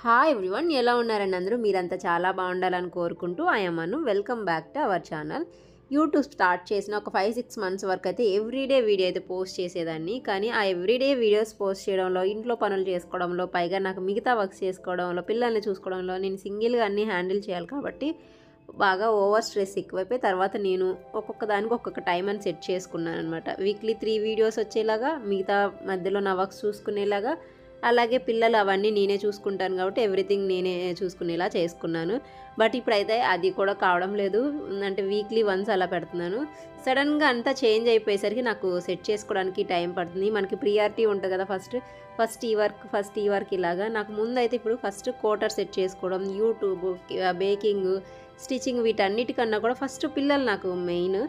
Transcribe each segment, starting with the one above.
Hi everyone, ఎలా ఉన్నారండి అందరూ? మీరంతా చాలా బాగుండాలని కోరుకుంటూ Anu welcome back to our channel. YouTube start చేసిన ఒక 5-6 మంత్స్ వరకు అయితే ఎవ్రీడే వీడియో అయితే పోస్ట్ చేసేదాన్ని. కానీ ఆ ఎవ్రీడే వీడియోస్ పోస్ట్ చేయడంలో, ఇంట్లో పనులు చేసుకోవడంలో, పైగా నాకు మిగతా వర్క్స్ చేసుకోవడంలో, పిల్లల్ని చూసుకోవడంలో నేను సింగిల్గా అన్నీ హ్యాండిల్ చేయాలి కాబట్టి బాగా ఓవర్ స్ట్రెస్ ఎక్కువైపోయి తర్వాత నేను ఒక్కొక్క దానికి ఒక్కొక్క టైం అని సెట్ చేసుకున్నాను అనమాట. వీక్లీ 3 వీడియోస్ వచ్చేలాగా, మిగతా మధ్యలో నా వర్క్స్ చూసుకునేలాగా, అలాగే పిల్లలు అవన్నీ నేనే చూసుకుంటాను కాబట్టి ఎవ్రీథింగ్ నేనే చూసుకునేలా చేసుకున్నాను. బట్ ఇప్పుడైతే అది కూడా కావడం లేదు. అంటే వీక్లీ వన్స్ అలా పెడుతున్నాను. సడన్గా అంతా చేంజ్ అయిపోయేసరికి నాకు సెట్ చేసుకోవడానికి టైం పడుతుంది. మనకి ప్రియారిటీ ఉంటుంది కదా, ఫస్ట్ ఈ వర్క్ ఇలాగా. నాకు ముందైతే ఇప్పుడు ఫస్ట్ కోటర్ సెట్ చేసుకోవడం, యూట్యూబ్, బేకింగ్, స్టిచ్చింగ్, వీటన్నిటికన్నా కూడా ఫస్ట్ పిల్లలు నాకు మెయిన్.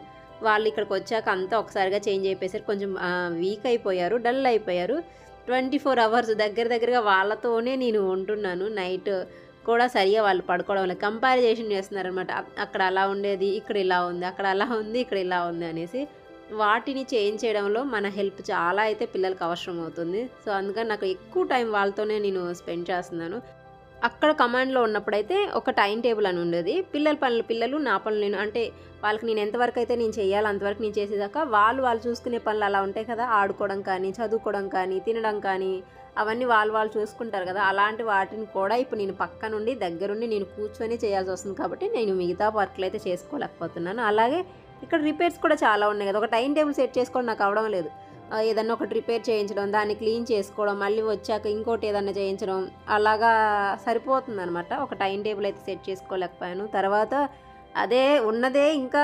వాళ్ళు ఇక్కడికి వచ్చాక అంతా ఒకసారిగా చేంజ్ అయిపోయేసరికి కొంచెం వీక్ అయిపోయారు, డల్ అయిపోయారు. 24 అవర్స్ దగ్గరగా వాళ్ళతోనే నేను ఉంటున్నాను. నైట్ కూడా సరిగా వాళ్ళు పడుకోవడం వల్ల కంపారిజేషన్ చేస్తున్నారనమాట. అక్కడ అలా ఉండేది, ఇక్కడ ఇలా ఉంది, అక్కడ అలా ఉంది, ఇక్కడ ఇలా ఉంది అనేసి. వాటిని చేంజ్ చేయడంలో మన హెల్ప్ చాలా అయితే పిల్లలకు అవసరం అవుతుంది. సో అందుకని నాకు ఎక్కువ టైం వాళ్ళతోనే నేను స్పెండ్ చేస్తున్నాను. అక్కడ కమాండ్లో ఉన్నప్పుడైతే ఒక టైం టేబుల్ అని ఉండేది. పిల్లలు నా పనులు నేను, అంటే వాళ్ళకి నేను ఎంతవరకు అయితే నేను చేయాలి అంతవరకు నేను చేసేదాకా వాళ్ళు చూసుకునే పనులు అలా ఉంటాయి కదా, ఆడుకోవడం కానీ, చదువుకోవడం కానీ, తినడం కానీ, అవన్నీ వాళ్ళు చూసుకుంటారు కదా. అలాంటి వాటిని కూడా ఇప్పుడు నేను పక్క నుండి దగ్గరుండి నేను కూర్చొని చేయాల్సి వస్తుంది కాబట్టి నేను మిగతా వర్క్లు అయితే చేసుకోలేకపోతున్నాను. అలాగే ఇక్కడ రిపేర్స్ కూడా చాలా ఉన్నాయి కదా, ఒక టైం టేబుల్ సెట్ చేసుకోవడం నాకు అవడం లేదు. ఏదన్నా ఒకటి రిపేర్ చేయించడం, దాన్ని క్లీన్ చేసుకోవడం, మళ్ళీ వచ్చాక ఇంకోటి ఏదన్నా చేయించడం, అలాగా సరిపోతుందనమాట. ఒక టైం టేబుల్ అయితే సెట్ చేసుకోలేకపోయాను. తర్వాత అదే ఉన్నదే ఇంకా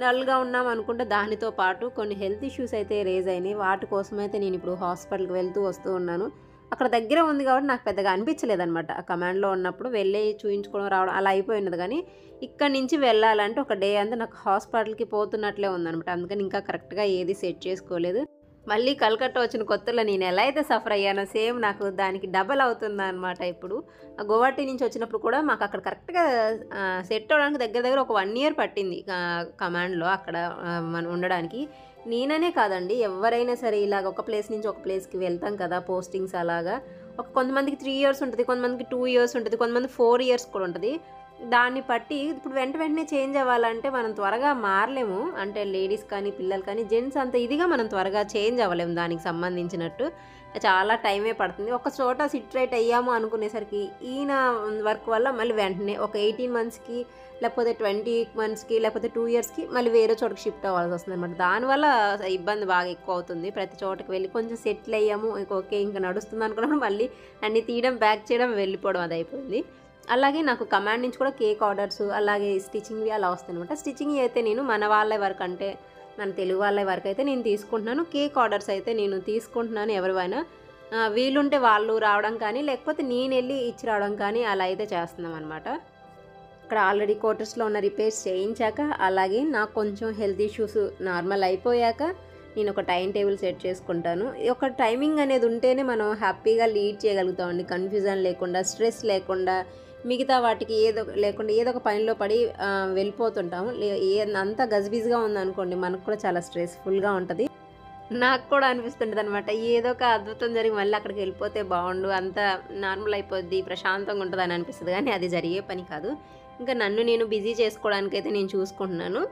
డల్గా ఉన్నాం అనుకుంటే దానితో పాటు కొన్ని హెల్త్ ఇష్యూస్ అయితే రేజ్ అయినాయి. వాటి కోసమైతే నేను ఇప్పుడు హాస్పిటల్కి వెళ్తూ వస్తూ ఉన్నాను. అక్కడ దగ్గర ఉంది కాబట్టి నాకు పెద్దగా అనిపించలేదనమాట. ఆ కమాండ్లో ఉన్నప్పుడు వెళ్ళి చూయించుకోవడం రావడం అలా అయిపోయినది. కానీ ఇక్కడి నుంచి వెళ్ళాలంటే ఒక డే అంతా నాకు హాస్పిటల్కి పోతున్నట్లే ఉందనమాట. అందుకని ఇంకా కరెక్ట్గా ఏది సెట్ చేసుకోలేదు. మళ్ళీ కలకత్తా వచ్చిన కొత్తలో నేను ఎలా అయితే సఫర్ అయ్యానో సేమ్ నాకు దానికి డబల్ అవుతుందా అనమాట. ఇప్పుడు గౌహటి నుంచి వచ్చినప్పుడు కూడా మాకు అక్కడ కరెక్ట్గా సెట్ అవ్వడానికి దగ్గర ఒక 1 year పట్టింది కమాండ్లో అక్కడ మనం ఉండడానికి. నేననే కాదండి, ఎవరైనా సరే ఇలాగ ఒక ప్లేస్ నుంచి ఒక ప్లేస్కి వెళ్తాం కదా, పోస్టింగ్స్ అలాగా. కొంతమందికి 3 years ఉంటుంది, కొంతమందికి 2 years ఉంటుంది, కొంతమంది 4 years కూడా ఉంటుంది. దాన్ని బట్టి ఇప్పుడు వెంటనే చేంజ్ అవ్వాలంటే మనం త్వరగా మారలేము. అంటే లేడీస్ కానీ, పిల్లలు కానీ, జెంట్స్ అంత ఇదిగా మనం త్వరగా చేంజ్ అవ్వలేము. దానికి సంబంధించినట్టు చాలా టైమే పడుతుంది. ఒక చోట సిట్ రైట్ అయ్యాము అనుకునేసరికి ఈయన వర్క్ వల్ల మళ్ళీ వెంటనే ఒక 18 monthsకి, లేకపోతే 20 monthsకి, లేకపోతే 2 yearsకి మళ్ళీ వేరే చోటకి షిఫ్ట్ అవ్వాల్సి వస్తుంది అనమాట. దానివల్ల ఇబ్బంది బాగా ఎక్కువ అవుతుంది. ప్రతి చోటకి వెళ్ళి కొంచెం సెటిల్ అయ్యాము, ఓకే ఇంకా నడుస్తుంది అనుకున్నప్పుడు మళ్ళీ అన్నీ తీయడం, బ్యాక్ చేయడం, వెళ్ళిపోవడం అది అయిపోయింది. అలాగే నాకు కమాండ్ నుంచి కూడా కేక్ ఆర్డర్స్, అలాగే స్టిచ్చింగ్వి అలా వస్తాయి అనమాట. స్టిచ్చింగ్ అయితే నేను మన వాళ్ళ వర్క్, అంటే మన తెలుగు వాళ్ళ వర్క్ అయితే నేను తీసుకుంటున్నాను. కేక్ ఆర్డర్స్ అయితే నేను తీసుకుంటున్నాను. ఎవరివైనా వీలుంటే వాళ్ళు రావడం కానీ, లేకపోతే నేను వెళ్ళి ఇచ్చి రావడం కానీ అలా అయితే చేస్తున్నాం అనమాట. ఇక్కడ ఆల్రెడీ క్వార్టర్స్లో ఉన్న రిపేర్స్ చేయించాక, అలాగే నాకు కొంచెం హెల్త్ ఇష్యూస్ నార్మల్ అయిపోయాక నేను ఒక టైం టేబుల్ సెట్ చేసుకుంటాను. ఒక టైమింగ్ అనేది ఉంటేనే మనం హ్యాపీగా లీడ్ చేయగలుగుతామండి. కన్ఫ్యూజన్ లేకుండా, స్ట్రెస్ లేకుండా, మిగతా వాటికి ఏదో ఒక పనిలో పడి వెళ్ళిపోతుంటాము. అంతా గజిబిజిగా ఉందనుకోండి, మనకు కూడా చాలా స్ట్రెస్ఫుల్గా ఉంటుంది. నాకు కూడా అనిపిస్తుంటుంది అనమాట, ఏదో ఒక అద్భుతం జరిగి మళ్ళీ అక్కడికి వెళ్ళిపోతే బాగుండు, అంతా నార్మల్ అయిపోద్ది, ప్రశాంతంగా ఉంటుంది అని అనిపిస్తుంది. కానీ అది జరిగే పని కాదు. ఇంకా నన్ను నేను బిజీ చేసుకోవడానికైతే నేను చూసుకుంటున్నాను.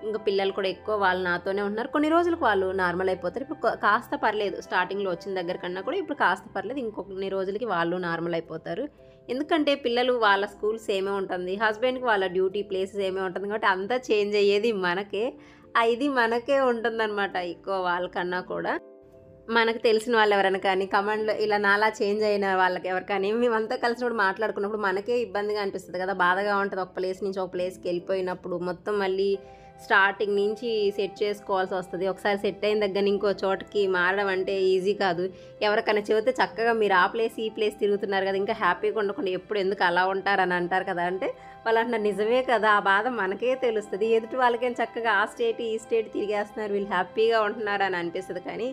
ఇంకా పిల్లలు కూడా ఎక్కువ వాళ్ళు నాతోనే ఉంటున్నారు. కొన్ని రోజులకు వాళ్ళు నార్మల్ అయిపోతారు. ఇప్పుడు కాస్త పర్లేదు, స్టార్టింగ్లో వచ్చిన దగ్గర కన్నా కూడా ఇప్పుడు కాస్త పర్లేదు. ఇంకొన్ని రోజులకి వాళ్ళు నార్మల్ అయిపోతారు. ఎందుకంటే పిల్లలు వాళ్ళ స్కూల్ సేమే ఉంటుంది, హస్బెండ్కి వాళ్ళ డ్యూటీ ప్లేస్ సేమే ఉంటుంది కాబట్టి అంతా చేంజ్ అయ్యేది మనకే. ఇది మనకే ఉంటుందన్నమాట ఎక్కువ వాళ్ళకన్నా కూడా. మనకు తెలిసిన వాళ్ళు ఎవరైనా కానీ కమాండ్లో ఇలా నాలా చేంజ్ అయిన వాళ్ళకి ఎవరు కానీ మేమంతా కలిసినప్పుడు మాట్లాడుకున్నప్పుడు మనకే ఇబ్బందిగా అనిపిస్తుంది కదా, బాధగా ఉంటుంది. ఒక ప్లేస్ నుంచి ఒక ప్లేస్కి వెళ్ళిపోయినప్పుడు మొత్తం మళ్ళీ స్టార్టింగ్ నుంచి సెట్ చేసుకోవాల్సి వస్తుంది. ఒకసారి సెట్ అయిన దగ్గర ఇంకో చోటకి మారడం అంటే ఈజీ కాదు. ఎవరికైనా చెబితే చక్కగా మీరు ఆ ప్లేస్ ఈ ప్లేస్ తిరుగుతున్నారు కదా, ఇంకా హ్యాపీగా ఉండకుండా ఎప్పుడు ఎందుకు అలా ఉంటారని అంటారు కదా. అంటే వాళ్ళు అంటున్నారు, నిజమే కదా, ఆ బాధ మనకే తెలుస్తుంది. ఎదుటి వాళ్ళకేం చక్కగా ఆ స్టేట్ ఈ స్టేట్ తిరిగేస్తున్నారు, వీళ్ళు హ్యాపీగా ఉంటున్నారు అని అనిపిస్తుంది. కానీ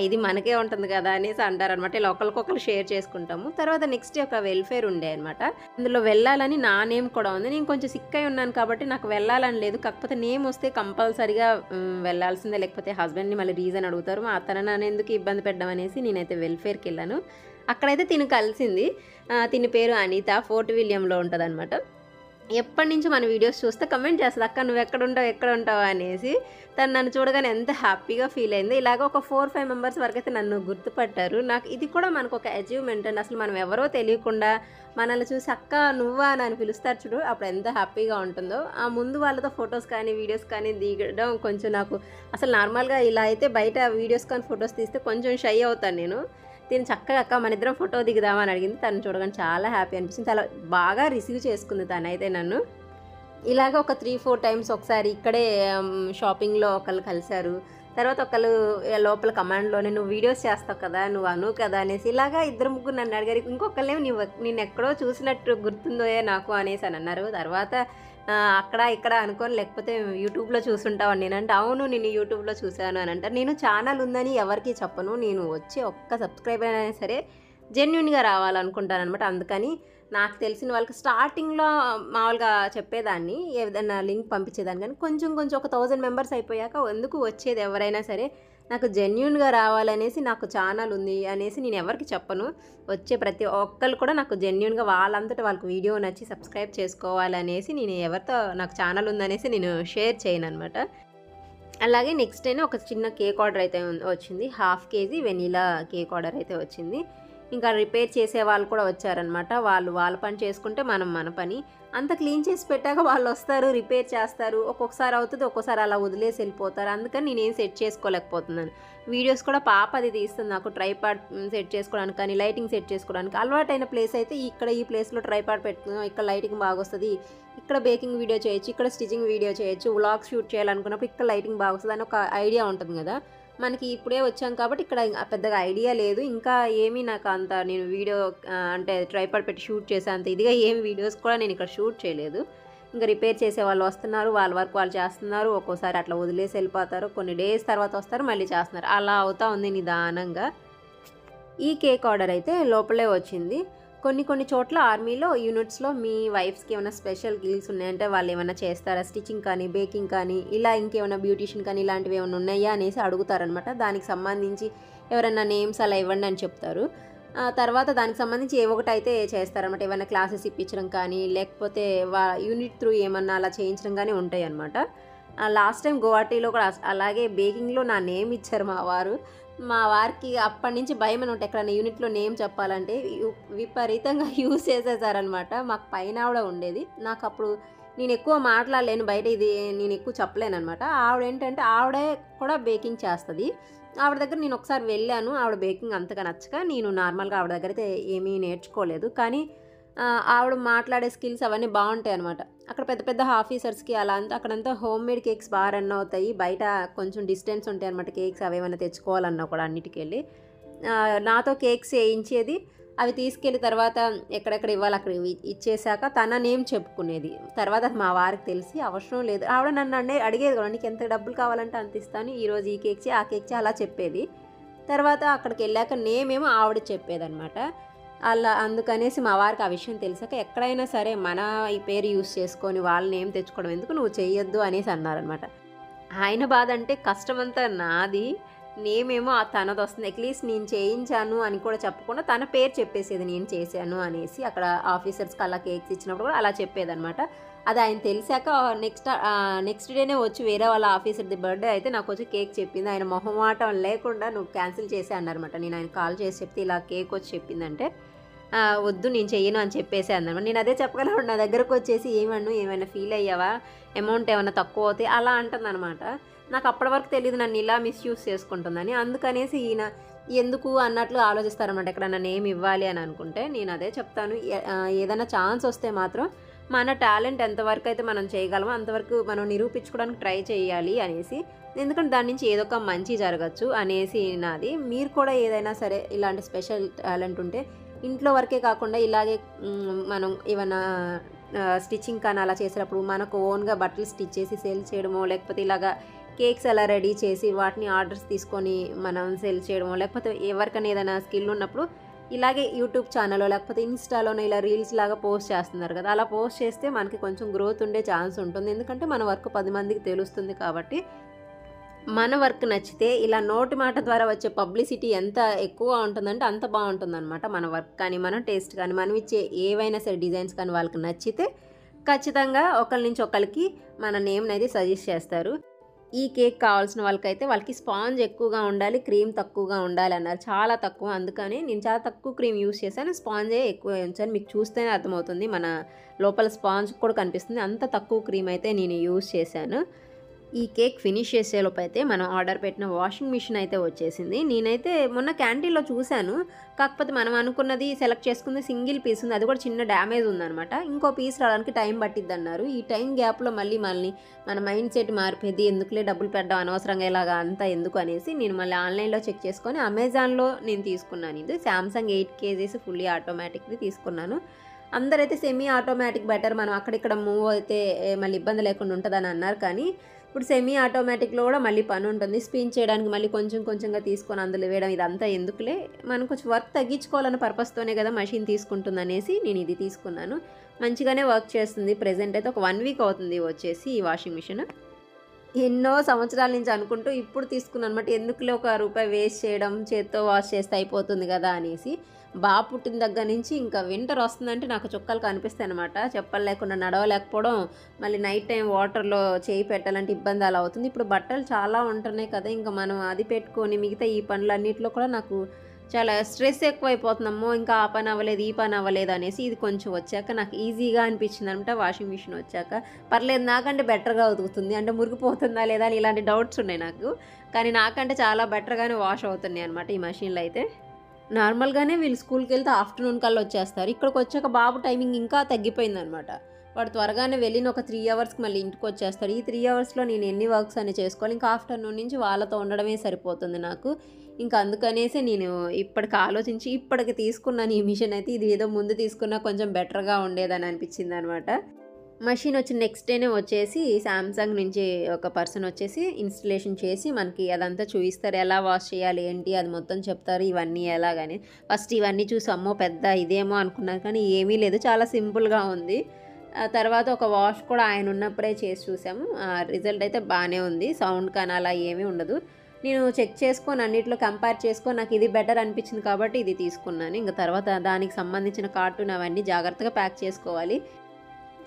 ఇది మనకే ఉంటుంది కదా అనేసి అంటారనమాట. ఇలా ఒకరికొకరు షేర్ చేసుకుంటాము. తర్వాత నెక్స్ట్ ఒక వెల్ఫేర్ ఉండే అనమాట. అందులో వెళ్ళాలని నా నేమ్ కూడా ఉంది. నేను కొంచెం సిక్ అయి ఉన్నాను కాబట్టి నాకు వెళ్ళాలని లేదు. కాకపోతే నేమ్ వస్తే కంపల్సరీగా వెళ్ళాల్సిందే, లేకపోతే హస్బెండ్ని మళ్ళీ రీజన్ అడుగుతారు. అతను నన్ను ఎందుకు ఇబ్బంది పెట్టడం అనేసి నేనైతే వెల్ఫేర్కి వెళ్ళాను. అక్కడైతే తిను కలిసింది. తిని పేరు అనిత, ఫోర్ట్ విలియంలో ఉంటదనమాట. ఎప్పటినుంచో మన వీడియోస్ చూస్తే కమెంట్ చేస్తది, అక్క నువ్వెక్కడుంటావు, ఎక్కడుంటావు అనేసి. తను నన్ను చూడగానే ఎంత హ్యాపీగా ఫీల్ అయింది. ఇలాగ ఒక 4-5 మెంబర్స్ వరకైతే నన్ను గుర్తుపట్టారు. నాకు ఇది కూడా మనకు ఒక అచీవ్మెంట్ అండి. అసలు మనం ఎవరో తెలియకుండా మనల్ని చూసి అక్క నువ్వా అని పిలుస్తారు చూడు, అప్పుడు ఎంత హ్యాపీగా ఉంటుందో. ఆ ముందు వాళ్ళతో ఫొటోస్ కానీ వీడియోస్ కానీ దిగడం కొంచెం నాకు అసలు నార్మల్గా ఇలా అయితే బయట వీడియోస్ కానీ ఫొటోస్ తీస్తే కొంచెం షై అవుతాను నేను. తిను చక్కగా అక్క మన ఇద్దరం ఫోటో దిగుదామని అడిగింది. తను చూడగానే చాలా హ్యాపీ అనిపించింది. చాలా బాగా రిసీవ్ చేసుకుంది తనైతే నన్ను. ఇలాగ ఒక 3-4 టైమ్స్ ఒకసారి ఇక్కడే షాపింగ్లో ఒకళ్ళు కలిశారు. తర్వాత ఒకళ్ళు లోపల కమాండ్లోనే నువ్వు వీడియోస్ చేస్తావు కదా, నువ్వు అను కదా అనేసి ఇలాగా 2-3 నన్ను అడిగారు. ఇంకొకళ్ళేమో నేను ఎక్కడో చూసినట్టు గుర్తుందోయే నాకు అనేసి అని అన్నారు. తర్వాత అక్కడ ఇక్కడ అనుకోని లేకపోతే యూట్యూబ్లో చూసుంటావు నేనంటే అవును నేను యూట్యూబ్లో చూశాను అని అంటారు. నేను ఛానల్ ఉందని ఎవరికి చెప్పను. నేను వచ్చి ఒక్క సబ్స్క్రైబర్ అయినా సరే జెన్యున్గా రావాలనుకుంటాను అనమాట. అందుకని నాకు తెలిసిన వాళ్ళకి స్టార్టింగ్లో మామూలుగా చెప్పేదాన్ని, ఏదైనా లింక్ పంపించేదాన్ని. కానీ కొంచెం ఒక 1000 మెంబర్స్ అయిపోయాక ఎందుకు వచ్చేది ఎవరైనా సరే నాకు జెన్యున్గా రావాలనేసి నాకు ఛానల్ ఉంది అనేసి నేను ఎవరికి చెప్పను. వచ్చే ప్రతి ఒక్కళ్ళు కూడా నాకు జెన్యున్గా వాళ్ళంతటా వాళ్ళకి వీడియో నచ్చి సబ్స్క్రైబ్ చేసుకోవాలనేసి నేను ఎవరితో నాకు ఛానల్ ఉందనేసి నేను షేర్ చేయను అనమాట. అలాగే నెక్స్ట్ అయినా ఒక చిన్న కేక్ ఆర్డర్ అయితే వచ్చింది. 1/2 kg వెనీలా కేక్ ఆర్డర్ అయితే వచ్చింది. ఇంకా రిపేర్ చేసే వాళ్ళు కూడా వచ్చారనమాట. వాళ్ళ పని చేసుకుంటే మనం మన పని. అంత క్లీన్ చేసి పెట్టాక వాళ్ళు వస్తారు, రిపేర్ చేస్తారు. ఒక్కొక్కసారి అవుతుంది, ఒక్కోసారి అలా వదిలేసి వెళ్ళిపోతారు. అందుకని నేనేం సెట్ చేసుకోలేకపోతున్నాను. వీడియోస్ కూడా పాప అది తీస్తుంది నాకు, ట్రైపాడ్ సెట్ చేసుకోవడానికి కానీ లైటింగ్ సెట్ చేసుకోవడానికి. అలవాటైన ప్లేస్ అయితే ఇక్కడ ఈ ప్లేస్లో ట్రైపాడ్ పెట్టుకుందాం, ఇక్కడ లైటింగ్ బాగా వస్తుంది, ఇక్కడ బేకింగ్ వీడియో చేయొచ్చు, ఇక్కడ స్టిచింగ్ వీడియో చేయొచ్చు, వ్లాగ్ షూట్ చేయాలనుకున్నప్పుడు ఇక్కడ లైటింగ్ బాగా వస్తుంది అని ఒక ఐడియా ఉంటుంది కదా. మనకి ఇప్పుడే వచ్చాం కాబట్టి ఇక్కడ పెద్దగా ఐడియా లేదు. ఇంకా ఏమీ నాకు అంత నేను వీడియో అంటే ట్రైపాడ్ పెట్టి షూట్ చేసే అంత ఇదిగా ఏమి వీడియోస్ కూడా నేను ఇక్కడ షూట్ చేయలేదు. ఇంకా రిపేర్ చేసే వాళ్ళు వస్తున్నారు, వాళ్ళ వర్క్ వాళ్ళు చేస్తున్నారు. ఒక్కోసారి అట్లా వదిలేసి వెళ్ళిపోతారు, కొన్ని డేస్ తర్వాత వస్తారు మళ్ళీ చేస్తున్నారు. అలా అవుతా ఉంది నిదానంగా. ఈ కేక్ ఆర్డర్ అయితే లోపలే వచ్చింది. కొన్ని చోట్ల ఆర్మీలో యూనిట్స్లో మీ వైఫ్స్కి ఏమైనా స్పెషల్ గిల్స్ ఉన్నాయంటే వాళ్ళు ఏమైనా చేస్తారా, స్టిచ్చింగ్ కానీ బేకింగ్ కానీ ఇలా ఇంకేమైనా బ్యూటీషియన్ కానీ ఇలాంటివి ఏమైనా ఉన్నాయా అనేసి అడుగుతారనమాట. దానికి సంబంధించి ఎవరైనా నేమ్స్ అలా ఇవ్వండి అని చెప్తారు. తర్వాత దానికి సంబంధించి ఏ ఒకటి అయితే చేస్తారనమాట. ఏమైనా క్లాసెస్ ఇప్పించడం కానీ లేకపోతే యూనిట్ త్రూ ఏమన్నా అలా చేయించడం కానీ ఉంటాయి అనమాట. లాస్ట్ టైం గువాహటీలో కూడా అలాగే బేకింగ్లో నా నేమ్ ఇచ్చారు మా వారికి. అప్పటి నుంచి భయం అని ఉంటే ఎక్కడైనా యూనిట్లో నేమ్ చెప్పాలంటే విపరీతంగా యూజ్ చేసేసారనమాట. మాకు పైన ఆవిడ ఉండేది. నాకు అప్పుడు నేను ఎక్కువ మాట్లాడలేను బయట, ఇది నేను ఎక్కువ చెప్పలేను అనమాట. ఆవిడ ఏంటంటే ఆవిడే కూడా బేకింగ్ చేస్తుంది. ఆవిడ దగ్గర నేను ఒకసారి వెళ్ళాను. ఆవిడ బేకింగ్ అంతగా నచ్చక నేను నార్మల్గా ఆవిడ దగ్గర అయితే ఏమీ నేర్చుకోలేదు. కానీ ఆవిడ మాట్లాడే స్కిల్స్ అవన్నీ బాగుంటాయి అనమాట. అక్కడ పెద్ద ఆఫీసర్స్కి అలా అంతా అక్కడంతా హోమ్ మేడ్ కేక్స్ బాగా రన్ అవుతాయి. బయట కొంచెం డిస్టెన్స్ ఉంటాయి అనమాట కేక్స్ అవి ఏమైనా తెచ్చుకోవాలన్నా కూడా అన్నిటికి వెళ్ళి నాతో కేక్స్ వేయించేది. అవి తీసుకెళ్ళి తర్వాత ఎక్కడెక్కడ ఇవ్వాలి అక్కడ ఇచ్చేసాక తన నేమ్ చెప్పుకునేది. తర్వాత మా వారికి తెలిసి అవసరం లేదు, ఆవిడ నన్ను అడిగేది కూడా నీకు ఎంత డబ్బులు కావాలంటే అంత ఇస్తాను, ఈరోజు ఈ కేక్స్ ఆ కేక్స్ అలా చెప్పేది. తర్వాత అక్కడికి వెళ్ళాక నేమేమో ఆవిడ చెప్పేదనమాట. అలా అందుకనేసి మా వారికి ఆ విషయం తెలిసాక ఎక్కడైనా సరే మన ఈ పేరు యూస్ చేసుకొని వాళ్ళని ఏం తెచ్చుకోవడం ఎందుకు, నువ్వు చెయ్యొద్దు అనేసి అన్నారనమాట. ఆయన బాధ అంటే కష్టమంతా నాది, నేమేమో తనది వస్తుంది. అట్లీస్ట్ నేను చేయించాను అని కూడా చెప్పకుండా తన పేరు చెప్పేసేది నేను చేశాను అనేసి. అక్కడ ఆఫీసర్స్కి అలా కేక్స్ ఇచ్చినప్పుడు కూడా అలా చెప్పేదనమాట. అది ఆయన తెలిసాక నెక్స్ట్ డేనే వచ్చి వేరే వాళ్ళ ఆఫీసర్ది బర్త్డే అయితే నాకు వచ్చి కేక్ చెప్పింది. ఆయన మొహమాటం లేకుండా నువ్వు క్యాన్సిల్ చేసే అన్నారనమాట. నేను ఆయన కాల్ చేసి చెప్తే ఇలా కేక్ వచ్చి చెప్పిందంటే వద్దు నేను చెయ్యను అని చెప్పేసి అన్నమాట. నేను అదే చెప్పగలను, నా దగ్గరకు వచ్చేసి ఏమైనా ఫీల్ అయ్యావా, అమౌంట్ ఏమైనా తక్కువ అవుతాయి అలా అంటుందన్నమాట. నాకు అప్పటి వరకు తెలియదు నన్ను ఇలా మిస్యూజ్ చేసుకుంటుందని. అందుకనేసి ఈయన ఎందుకు అన్నట్లు ఆలోచిస్తారన్నమాట. ఎక్కడన్నా నేమ్ ఇవ్వాలి అని అనుకుంటే నేను అదే చెప్తాను, ఏదైనా ఛాన్స్ వస్తే మాత్రం మన టాలెంట్ ఎంతవరకు అయితే మనం చేయగలమో అంతవరకు మనం నిరూపించుకోవడానికి ట్రై చేయాలి అనేసి. ఎందుకంటే దాని నుంచి ఏదో ఒక మంచి జరగచ్చు అనేసి నాది. మీరు కూడా ఏదైనా సరే ఇలాంటి స్పెషల్ టాలెంట్ ఉంటే ఇంట్లో వరకే కాకుండా ఇలాగే మనం ఏమైనా స్టిచ్చింగ్ కానీ అలా చేసేటప్పుడు మనకు ఓన్గా బట్టలు స్టిచ్ చేసి సేల్ చేయడమో, లేకపోతే ఇలాగా కేక్స్ అలా రెడీ చేసి వాటిని ఆర్డర్స్ తీసుకొని మనం సేల్ చేయడమో, లేకపోతే ఎవరికైనా ఏదైనా స్కిల్ ఉన్నప్పుడు ఇలాగే యూట్యూబ్ ఛానల్లో లేకపోతే ఇన్స్టాలోనో ఇలా రీల్స్ లాగా పోస్ట్ చేస్తున్నారు కదా, అలా పోస్ట్ చేస్తే మనకి కొంచెం గ్రోత్ ఉండే ఛాన్స్ ఉంటుంది. ఎందుకంటే మన వర్క్ 10 మందికి తెలుస్తుంది కాబట్టి మన వర్క్ నచ్చితే ఇలా నోటి మాట ద్వారా వచ్చే పబ్లిసిటీ ఎంత ఎక్కువ ఉంటుందంటే అంత బాగుంటుందన్నమాట. మన వర్క్ కానీ, మన టేస్ట్ కానీ, మనం ఇచ్చే ఏవైనా సరే డిజైన్స్ కానీ వాళ్ళకి నచ్చితే ఖచ్చితంగా ఒకళ్ళ నుంచి ఒకళ్ళకి మన నేమ్‌నైతే సజెస్ట్ చేస్తారు. ఈ కేక్ కావాల్సిన వాళ్ళకైతే వాళ్ళకి స్పాంజ్ ఎక్కువగా ఉండాలి, క్రీమ్ తక్కువగా ఉండాలి అన్నారు. చాలా తక్కువ. అందుకని నేను చాలా తక్కువ క్రీమ్ యూజ్ చేశాను. స్పాంజే ఎక్కువ ఉంచాను. మీకు చూస్తేనే అర్థమవుతుంది. మన లోపల స్పాంజ్ కూడా కనిపిస్తుంది. అంత తక్కువ క్రీమ్ అయితే నేను యూజ్ చేశాను. ఈ కేక్ ఫినిష్ చేసేలోపు అయితే మనం ఆర్డర్ పెట్టిన వాషింగ్ మిషన్ అయితే వచ్చేసింది. నేనైతే మొన్న క్యాంటీన్‌లో చూశాను. కాకపోతే మనం అనుకున్నది సెలెక్ట్ చేసుకుంది సింగిల్ పీస్ ఉంది. అది కూడా చిన్న డ్యామేజ్ ఉందనమాట. ఇంకో పీస్ రావడానికి టైం పట్టిద్దన్నారు. ఈ టైం గ్యాప్‌లో మళ్ళీ మన మైండ్ సెట్ మారిపోద్ది. ఎందుకులే డబ్బులు పెట్టడం అనవసరంగా ఇలాగా అంతా ఎందుకు అనేసి నేను మళ్ళీ ఆన్‌లైన్‌లో చెక్ చేసుకొని అమెజాన్‌లో నేను తీసుకున్నాను. ఇది సామ్‌సంగ్ 8 కేజీస్ ఫుల్లీ ఆటోమేటిక్‌ది తీసుకున్నాను. అందరైతే సెమీ ఆటోమేటిక్ బెటర్, మనం అక్కడిక్కడ మూవ్ అయితే మళ్ళీ ఇబ్బంది లేకుండా ఉంటుందని అన్నారు. కానీ ఇప్పుడు సెమీ ఆటోమేటిక్‌లో కూడా మళ్ళీ పని ఉంటుంది. స్పిన్ చేయడానికి మళ్ళీ కొంచెం కొంచెంగా తీసుకొని అందులో వేయడం ఇదంతా ఎందుకులే, మనం కొంచెం వర్క్ తగ్గించుకోవాలన్న పర్పస్తోనే కదా మెషిన్ తీసుకుంటుందనేసి నేను ఇది తీసుకున్నాను. మంచిగానే వర్క్ చేస్తుంది. ప్రెజెంట్ అయితే ఒక 1 వీక్ అవుతుంది వచ్చేసి ఈ వాషింగ్ మిషన్. ఎన్నో సంవత్సరాల నుంచి అనుకుంటూ ఇప్పుడు తీసుకున్నాను అనమాట. ఎందుకులే ఒక రూపాయి వేస్ట్ చేయడం, చేత్తో వాష్ చేస్తే అయిపోతుంది కదా అనేసి. బాబు పుట్టిన దగ్గర నుంచి ఇంకా వింటర్ వస్తుందంటే నాకు చుక్కలు కనిపిస్తాయి అనమాట. చెప్పలు లేకుండా నడవలేకపోవడం, మళ్ళీ నైట్ టైం వాటర్‌లో చేయి పెట్టాలంటే ఇబ్బంది అలా అవుతుంది. ఇప్పుడు బట్టలు చాలా ఉంటున్నాయి కదా, ఇంకా మనం అది పెట్టుకొని మిగతా ఈ పనులన్నిట్లో కూడా నాకు చాలా స్ట్రెస్ ఎక్కువైపోతుందమ్మో, ఇంకా ఆ పని అవ్వలేదు, ఈ పని అవ్వలేదు అనేసి ఇది కొంచెం వచ్చాక నాకు ఈజీగా అనిపించింది అనమాట. వాషింగ్ మిషన్ వచ్చాక పర్లేదు, నాకంటే బెటర్గా ఉతుకుతుంది, అంటే మురిగిపోతుందా లేదా అని ఇలాంటి డౌట్స్ ఉన్నాయి నాకు. కానీ నాకంటే చాలా బెటర్గానే వాష్ అవుతున్నాయి అనమాట ఈ మెషిన్లో అయితే. నార్మల్గానే వీళ్ళు స్కూల్కి వెళ్తే ఆఫ్టర్నూన్ కల్లా వచ్చేస్తారు. ఇక్కడికి వచ్చాక బాబు టైమింగ్ ఇంకా తగ్గిపోయిందనమాట. వాడు త్వరగానే వెళ్ళిన ఒక 3 అవర్స్కి మళ్ళీ ఇంటికి వచ్చేస్తాడు. ఈ 3 అవర్స్లో నేను ఎన్ని వర్క్స్ అని చేసుకోవాలి. ఇంకా ఆఫ్టర్నూన్ నుంచి వాళ్ళతో ఉండడమే సరిపోతుంది నాకు. ఇంకా అందుకనేసి నేను ఇప్పటికి ఆలోచించి ఇప్పటికి తీసుకున్నాను ఈ మిషన్ అయితే. ఇది ఏదో ముందు తీసుకున్నా కొంచెం బెటర్గా ఉండేదని అనిపించింది అనమాట. మెషిన్ వచ్చిన నెక్స్ట్ డేనే వచ్చేసి సామ్సంగ్ నుంచి ఒక పర్సన్ వచ్చేసి ఇన్స్టలేషన్ చేసి మనకి అదంతా చూపిస్తారు. ఎలా వాష్ చేయాలి ఏంటి అది మొత్తం చెప్తారు. ఇవన్నీ ఎలాగని ఫస్ట్ ఇవన్నీ చూసి అమ్మో పెద్ద ఇదేమో అనుకున్నాను, కానీ ఏమీ లేదు, చాలా సింపుల్గా ఉంది. తర్వాత ఒక వాష్ కూడా ఆయన ఉన్నప్పుడే చేసి చూసాము. రిజల్ట్ అయితే బాగానే ఉంది. సౌండ్ కానీ అలా ఏమీ ఉండదు. నేను చెక్ చేసుకొని అన్నిట్లో కంపేర్ చేసుకొని నాకు ఇది బెటర్ అనిపించింది కాబట్టి ఇది తీసుకున్నాను. ఇంకా తర్వాత దానికి సంబంధించిన కార్టూన్ అవన్నీ జాగ్రత్తగా ప్యాక్ చేసుకోవాలి.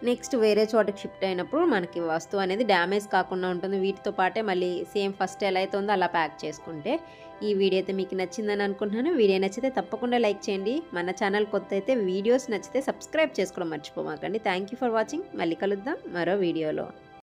నెక్స్ట్ వేరే చోటకి షిఫ్ట్ అయినప్పుడు మనకి వస్తువు అనేది డ్యామేజ్ కాకుండా ఉంటుంది. వీటితో పాటే మళ్ళీ సేమ్ ఫస్ట్ ఎలా అయితే ఉందో అలా ప్యాక్ చేసుకుంటే. ఈ వీడియో అయితే మీకు నచ్చిందని అనుకుంటున్నాను. వీడియో నచ్చితే తప్పకుండా లైక్ చేయండి. మన ఛానల్ కొత్త అయితే వీడియోస్ నచ్చితే సబ్స్క్రైబ్ చేసుకోవడం మర్చిపోమాకండి. Thank you for watching. మళ్ళీ కలుద్దాం మరో వీడియోలో.